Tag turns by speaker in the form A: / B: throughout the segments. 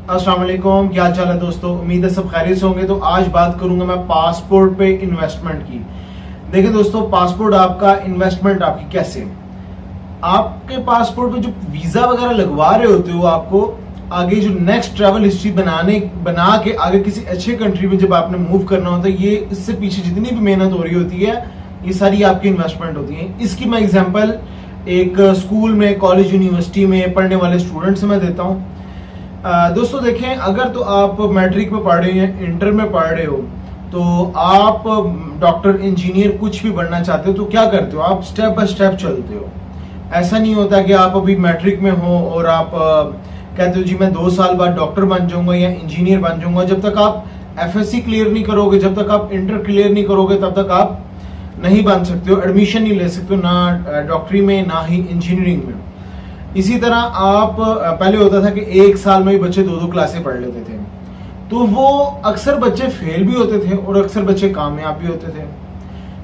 A: अस्सलाम वालेकुम, क्या हाल चाल है दोस्तों। उम्मीद है सब खैरियत से होंगे। तो आज बात करूंगा मैं पासपोर्ट पे इन्वेस्टमेंट की। देखिए दोस्तों, पासपोर्ट आपका इन्वेस्टमेंट आपकी कैसे, आपके पासपोर्ट पे जो वीजा वगैरह लगवा रहे होते हो, आपको आगे जो नेक्स्ट ट्रैवल हिस्ट्री बना के आगे किसी अच्छे कंट्री में जब आपने मूव करना होता है, ये इससे पीछे जितनी भी मेहनत हो रही होती है, ये सारी आपकी इन्वेस्टमेंट होती है। इसकी मैं एग्जांपल एक स्कूल में, कॉलेज, यूनिवर्सिटी में पढ़ने वाले स्टूडेंट से मैं देता हूँ। दोस्तों देखें, अगर तो आप मैट्रिक में पढ़ रहे हो या इंटर में पढ़ रहे हो, तो आप डॉक्टर, इंजीनियर कुछ भी बनना चाहते हो, तो क्या करते हो, आप स्टेप बाय स्टेप चलते हो। ऐसा नहीं होता कि आप अभी मैट्रिक में हो और आप कहते हो जी मैं 2 साल बाद डॉक्टर बन जाऊंगा या इंजीनियर बन जाऊंगा। जब तक आप एफएससी क्लियर नहीं करोगे, जब तक आप इंटर क्लियर नहीं करोगे, तब तक आप नहीं बन सकते हो, एडमिशन नहीं ले सकते हो, ना डॉक्टरी में ना ही इंजीनियरिंग में। इसी तरह आप पहले होता था कि 1 साल में ही बच्चे 2-2 क्लासें पढ़ लेते थे, तो वो अक्सर बच्चे फेल भी होते थे और अक्सर बच्चे कामयाब भी होते थे।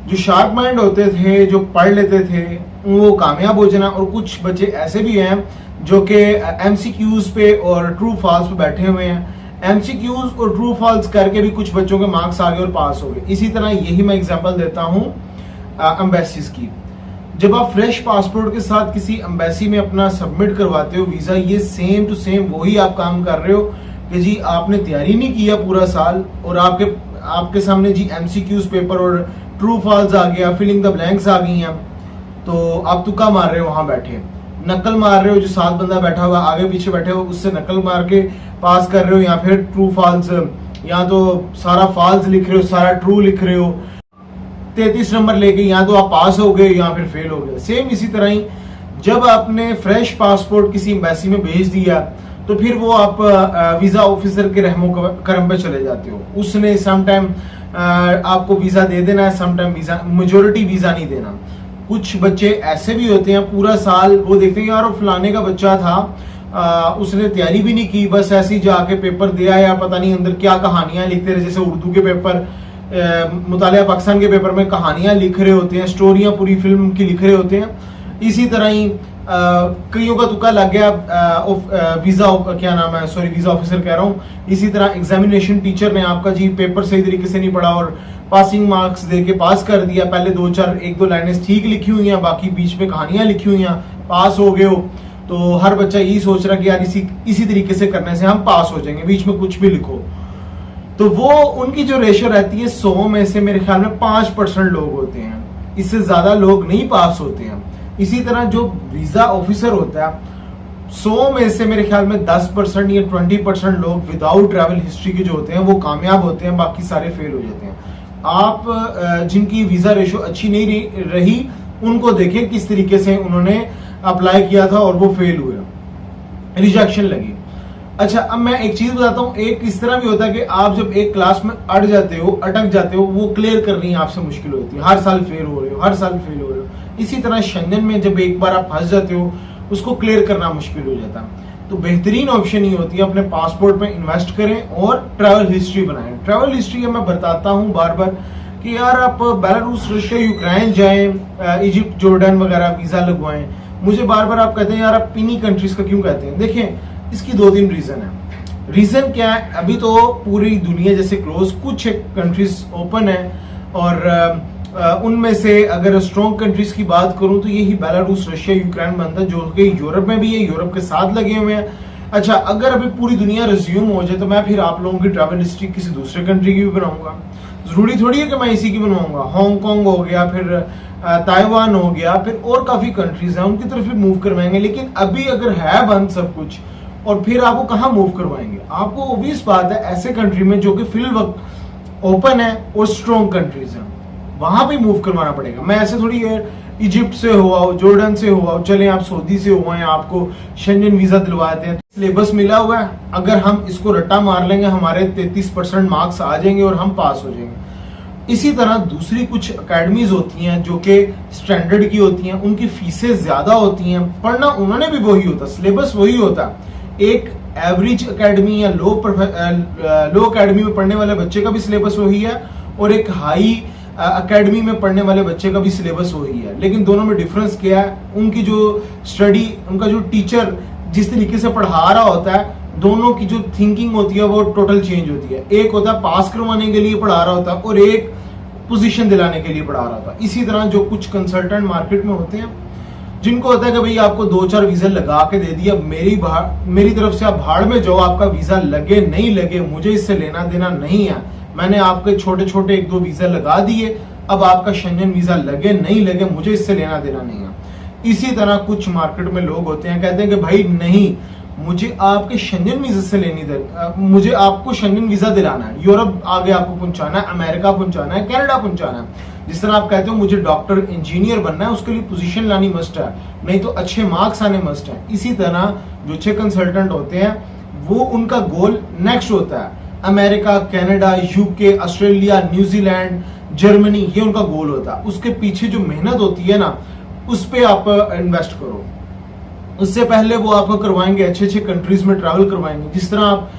A: जो शार्प माइंड होते थे, जो पढ़ लेते थे, वो कामयाब हो जाना। और कुछ बच्चे ऐसे भी हैं जो कि एमसीक्यूज पे और ट्रू फॉल्स पे बैठे हुए हैं। एमसीक्यूज और ट्रू फॉल्स करके भी कुछ बच्चों के मार्क्स आ गए और पास हो गए। इसी तरह यही मैं एग्जांपल देता हूँ एम्बेसीज की। जब आप फ्रेश पासपोर्ट के साथ किसी एम्बेसी में अपना सबमिट करवाते हो वीजा, ये सेम टू सेम वही आप काम कर रहे हो कि जी आपने तैयारी नहीं किया पूरा साल और आपके सामने जी एमसीक्यूज पेपर और ट्रू फॉल्स आ गया, फिलिंग द ब्लैंक्स आ गई हैं, तो आप तुक्का मार रहे हो, वहां बैठे नकल मार रहे हो। जो 7 बंदा बैठा हुआ आगे पीछे बैठे हो, उससे नकल मार के पास कर रहे हो, या फिर ट्रू फॉल्स, या तो सारा फॉल्स लिख रहे हो, सारा ट्रू लिख रहे हो। 33 नंबर लेके या तो आप पास हो गए या फिर फेल हो गए। सेम इसी तरह ही जब आपने फ्रेश पासपोर्ट किसी एम्बेसी में भेज दिया, तो फिर वो आप वीजा ऑफिसर के रहमो करम पे चले जाते हो। उसने समटाइम आपको वीजा दे देना है, समटाइम वीजा, मेजोरिटी वीजा नहीं देना। कुछ बच्चे ऐसे भी होते हैं पूरा साल वो देखते हैं यार वो फलाने का बच्चा था, उसने तैयारी भी नहीं की, बस ऐसे ही जाके पेपर दिया, या पता नहीं अंदर क्या कहानियां लिखते रहे। जैसे उर्दू के पेपर, मुतालिया पाकिस्तान के पेपर में कहानियां लिख रहे होते हैं, स्टोरियां पूरी फिल्म की लिख रहे होते हैं। इसी तरह ही कईयों का तुक्का लग गया वीजा ऑफिसर कह रहा हूँ। इसी तरह एग्जामिनेशन टीचर ने आपका जी पेपर सही तरीके से नहीं पढ़ा और पासिंग मार्क्स दे के पास कर दिया। पहले 1-2 लाइनें ठीक लिखी हुई हैं, बाकी बीच में कहानियां लिखी हुई हैं, पास हो गए हो। तो हर बच्चा यही सोच रहा कि यार इसी तरीके से करने से हम पास हो जाएंगे, बीच में कुछ भी लिखो। तो वो उनकी जो रेशियो रहती है 100 में से मेरे ख्याल में 5% लोग होते हैं, इससे ज्यादा लोग नहीं पास होते हैं। इसी तरह जो वीजा ऑफिसर होता है, 100 में से मेरे ख्याल में 10% या 20% लोग विदाउट ट्रैवल हिस्ट्री के जो होते हैं वो कामयाब होते हैं, बाकी सारे फेल हो जाते हैं। आप जिनकी वीजा रेशियो अच्छी नहीं रही उनको देखें किस तरीके से उन्होंने अप्लाई किया था और वो फेल हुए, रिजेक्शन लगी। अच्छा, अब मैं एक चीज बताता हूँ। एक इस तरह भी होता है कि आप जब एक क्लास में अटक जाते हो, वो क्लियर करनी आपसे मुश्किल होती है। हर साल फेल हो रहे हो। इसी तरह शेंगन में जब एक बार आप फंस जाते हो, उसको क्लियर करना मुश्किल हो जाता है। तो बेहतरीन ऑप्शन ये होती है अपने पासपोर्ट में इन्वेस्ट करें और ट्रैवल हिस्ट्री बनाएं। ट्रैवल हिस्ट्री मैं बताता हूँ बार बार कि यार आप बेलारूस, रशिया, यूक्रेन जाएं, इजिप्ट, जॉर्डन वगैरह वीजा लगवाएं। मुझे बार बार आप कहते हैं यार आप इन्हीं कंट्रीज का क्यों कहते हैं। देखें, इसकी 2-3 रीजन है। रीजन क्या है, अभी तो पूरी दुनिया जैसे क्लोज, कुछ कंट्रीज ओपन है और उनमें से अगर स्ट्रॉन्ग कंट्रीज की बात करूं तो यही बेलारूस, रशिया, यूक्रेन बनता है, जो कि यूरोप में भी है, यूरोप के साथ लगे हुए हैं। अच्छा, अगर अभी पूरी दुनिया रिज्यूम हो जाए तो मैं फिर आप लोगों की ट्रैवल हिस्ट्री किसी दूसरे कंट्री की भी बनाऊंगा। जरूरी थोड़ी है कि मैं इसी की बनवाऊंगा। हांगकांग हो गया, फिर ताइवान हो गया, फिर और काफी कंट्रीज हैं, उनकी तरफ भी मूव करवाएंगे। लेकिन अभी अगर है बंद सब कुछ, और फिर आपको कहाँ मूव करवाएंगे? आपको ऑब्वियस बात है ऐसे कंट्री में जो कि फिल वक्त ओपन है और स्ट्रॉन्ग कंट्रीज हैं, वहां पे मूव करवाना पड़ेगा। मैं ऐसे थोड़ी है इजिप्ट से हुआ हो, जॉर्डन से हुआ हो, चले आप सऊदी से हुआ है, आपको शेंगन वीजा दिलवाते हैं, सिलेबस मिला हुआ है, अगर हम इसको रट्टा मार लेंगे हमारे 33% मार्क्स आ जाएंगे और हम पास हो जाएंगे। इसी तरह दूसरी कुछ अकेडमीज होती हैं जो कि स्टैंडर्ड की होती हैं, उनकी फीसें ज्यादा होती हैं, पढ़ना उन्होंने भी वही होता, सिलेबस वही होता। एक एवरेज एकेडमी या लो एकेडमी में पढ़ने वाले बच्चे का भी सिलेबस वही है और एक हाई एकेडमी में पढ़ने वाले बच्चे का भी सिलेबस वही है। लेकिन दोनों में डिफरेंस क्या है, उनकी जो स्टडी, उनका जो टीचर जिस तरीके से पढ़ा रहा होता है दोनों की जो थिंकिंग होती है वो टोटल चेंज होती है। एक होता है पास करवाने के लिए पढ़ा रहा होता है और एक पोजीशन दिलाने के लिए पढ़ा रहा होता है। इसी तरह जो कुछ कंसल्टेंट मार्केट में होते हैं जिनको होता है कि भाई आपको 2-4 वीजा लगा के दे दिया, मेरी तरफ से आप भाड़ में जाओ, आपका वीजा लगे नहीं लगे मुझे इससे लेना देना नहीं है, मैंने आपके छोटे छोटे 1-2 वीजा लगा दिए, अब आपका शेंजन वीजा लगे नहीं लगे मुझे इससे लेना देना नहीं है। इसी तरह कुछ मार्केट में लोग होते हैं कहते हैं कि भाई नहीं, मुझे आपके शेंजन वीजा से लेनी दे, मुझे आपको शेंजन वीजा दिलाना है, यूरोप आगे आपको पहुंचाना है, अमेरिका पहुंचाना है, कनाडा पहुंचाना है। जिस तरह आप कहते हो मुझे डॉक्टर इंजीनियर बनना है, उसके लिए पोजीशन लानी मस्ट है, नहीं तो अच्छे मार्क्स आने मस्ट है। इसी तरह जो अच्छे कंसल्टेंट होते हैं वो उनका गोल नेक्स्ट होता है, America, Canada, UK, Australia, New Zealand, Germany, ये उनका गोल होता है। उसके पीछे जो मेहनत होती है ना उस पे आप इन्वेस्ट करो। उससे पहले वो आपको करवाएंगे अच्छे अच्छे कंट्रीज में ट्रैवल करवाएंगे। जिस तरह आप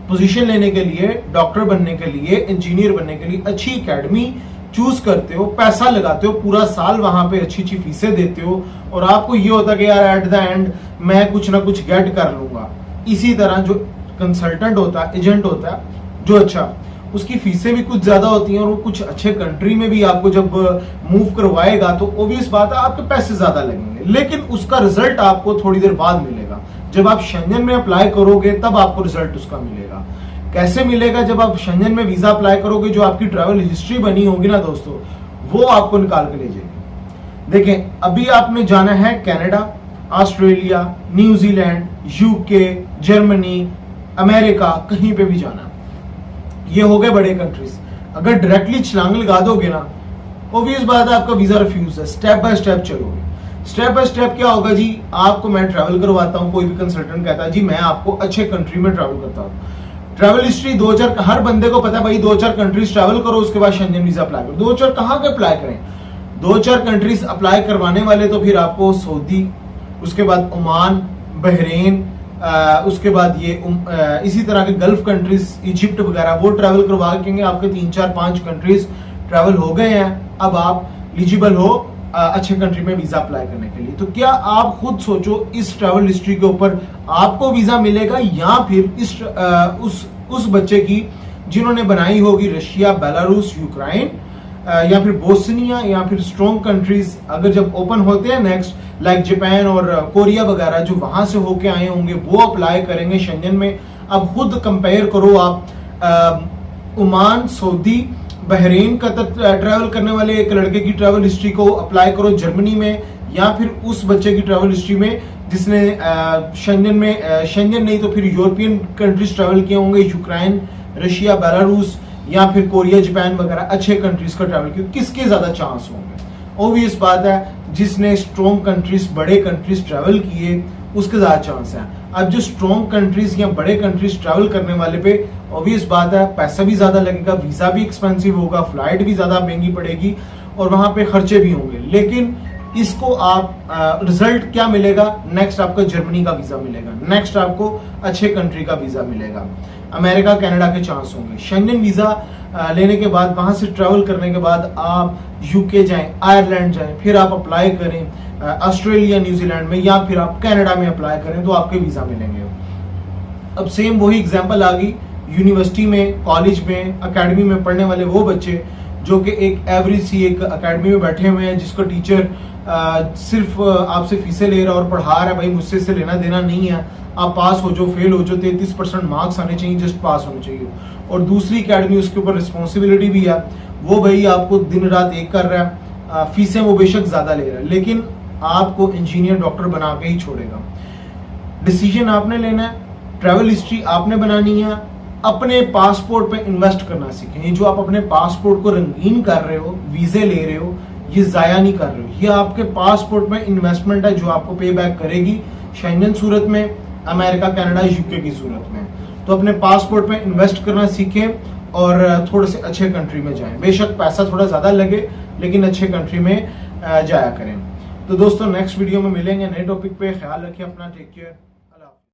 A: पोजीशन लेने के लिए, डॉक्टर बनने के लिए, इंजीनियर बनने के लिए अच्छी एकेडमी चूज करते हो, पैसा लगाते हो, पूरा साल वहां पे अच्छी अच्छी फीसें देते हो और आपको ये होता है कि यार एट द एंड मैं कुछ ना कुछ गेट कर लूंगा। इसी तरह जो कंसल्टेंट होता है, एजेंट होता है जो अच्छा, उसकी फीसें भी कुछ ज्यादा होती हैं और वो कुछ अच्छे कंट्री में भी आपको जब मूव करवाएगा तो ऑब्वियस बात है आपके पैसे ज्यादा लगेंगे, लेकिन उसका रिजल्ट आपको थोड़ी देर बाद मिलेगा। जब आप शेंजन में अप्लाई करोगे तब आपको रिजल्ट उसका मिलेगा। कैसे मिलेगा? जब आप शेंजन में वीजा अप्लाई करोगे, जो आपकी ट्रैवल हिस्ट्री बनी होगी ना दोस्तों, वो आपको निकाल के ले जाएगी। देखें, अभी आपने जाना है Canada, Australia, New Zealand, UK, Germany, America, कहीं पे भी जाना, ये हो गए बड़े कंट्रीज। अगर डायरेक्टली छलांग लगा दोगे ना, ऑब्वियस बात है आपका वीजा रिफ्यूज है। स्टेप बाय स्टेप चलोगे। स्टेप बाय स्टेप क्या होगा जी, आपको मैं ट्रैवल करवाता हूं, कोई भी कंसल्टेंट कहता है जी मैं आपको अच्छे कंट्री में ट्रैवल करता हूं, ट्रैवल हिस्ट्री 2-4, हर बंदे को पता है भाई 2-4 कंट्रीज ट्रैवल करो, उसके बाद शेंजन वीजा अप्लाई करो। 2-4 कहां के अप्लाई करें? 2-4 कंट्रीज अप्लाई करवाने वाले तो फिर आपको सऊदी, उसके बाद ओमान, बहरीन, उसके बाद ये इसी तरह के गल्फ कंट्रीज, इजिप्ट वगैरह, वो ट्रैवल करवा के आपके 3-4-5 कंट्रीज ट्रैवल हो गए हैं। अब आप एलिजिबल हो अच्छे कंट्री में वीजा अप्लाई करने के लिए। तो क्या आप खुद सोचो इस ट्रैवल हिस्ट्री के ऊपर आपको वीजा मिलेगा या फिर इस उस बच्चे की जिन्होंने बनाई होगी रशिया, बेलारूस, यूक्रेन या फिर बोस्निया या फिर स्ट्रॉन्ग कंट्रीज, अगर जब ओपन होते हैं नेक्स्ट लाइक जापान और कोरिया वगैरह, जो वहां से होके आए होंगे वो अप्लाई करेंगे शेंजन में। अब खुद कंपेयर करो आप ओमान, सऊदी, बहरीन का ट्रैवल करने वाले एक लड़के की ट्रैवल हिस्ट्री को अप्लाई करो जर्मनी में, या फिर उस बच्चे की ट्रैवल हिस्ट्री में जिसने शेंजन नहीं तो फिर यूरोपियन कंट्रीज ट्रैवल किए होंगे, यूक्रेन, रशिया, बेलारूस या फिर कोरिया, जापान वगैरह अच्छे कंट्रीज का ट्रैवल किया, किसके ज्यादा चांस होंगे? ऑब्वियस बात है जिसने स्ट्रॉन्ग कंट्रीज, बड़े कंट्रीज ट्रैवल किए उसके ज्यादा चांस है। अब जो स्ट्रॉन्ग कंट्रीज या बड़े कंट्रीज ट्रैवल करने वाले पे ऑब्वियस बात है पैसा भी ज्यादा लगेगा, वीजा भी एक्सपेंसिव होगा, फ्लाइट भी ज्यादा महंगी पड़ेगी और वहां पे खर्चे भी होंगे। लेकिन इसको आप रिजल्ट क्या मिलेगा? नेक्स्ट आपका जर्मनी का वीजा मिलेगा, नेक्स्ट आपको अच्छे कंट्री का वीजा मिलेगा, अमेरिका, कनाडा के चांस होंगे। शेंजन वीजा लेने के बाद, वहां से ट्रैवल करने के बाद आप यूके जाएं, आयरलैंड जाएं, फिर आप अप्लाई करें ऑस्ट्रेलिया, न्यूजीलैंड में, या फिर आप कनाडा में अप्लाई करें तो आपके वीजा मिलेंगे। अब सेम वही एग्जांपल आ गई यूनिवर्सिटी में, कॉलेज में, एकेडमी में पढ़ने वाले वो बच्चे जो कि एक एवरेज सी एक एकेडमी में बैठे हुए हैं, जिसको टीचर सिर्फ आपसे फीसें ले रहा है और पढ़ा रहा है, भाई मुझसे इससे लेना देना नहीं है, आप पास हो जो, फेल हो जो, 33% मार्क्स आने चाहिए, जस्ट पास होने चाहिए। और दूसरी एकेडमी उसके ऊपर रिस्पॉन्सिबिलिटी भी है, वो भाई आपको दिन रात एक कर रहा है, फीसें वो बेशक ज्यादा ले रहा है लेकिन आपको इंजीनियर, डॉक्टर बना के ही छोड़ेगा। डिसीजन आपने लेना है, ट्रैवल हिस्ट्री आपने बनानी है, अपने पासपोर्ट पे इन्वेस्ट करना सीखें। जो आप अपने पासपोर्ट को रंगीन कर रहे हो, वीजे ले रहे हो, ये जाया नहीं कर रहे हो, ये आपके पासपोर्ट में इन्वेस्टमेंट है जो आपको पे बैक करेगी शेंजन सूरत में, अमेरिका, कनाडा, यूके की सूरत में। तो अपने पासपोर्ट में इन्वेस्ट करना सीखें और थोड़े से अच्छे कंट्री में जाएं। बेशक पैसा थोड़ा ज्यादा लगे लेकिन अच्छे कंट्री में जाया करें। तो दोस्तों नेक्स्ट वीडियो में मिलेंगे नए टॉपिक पे। ख्याल रखिए अपना, टेक केयर।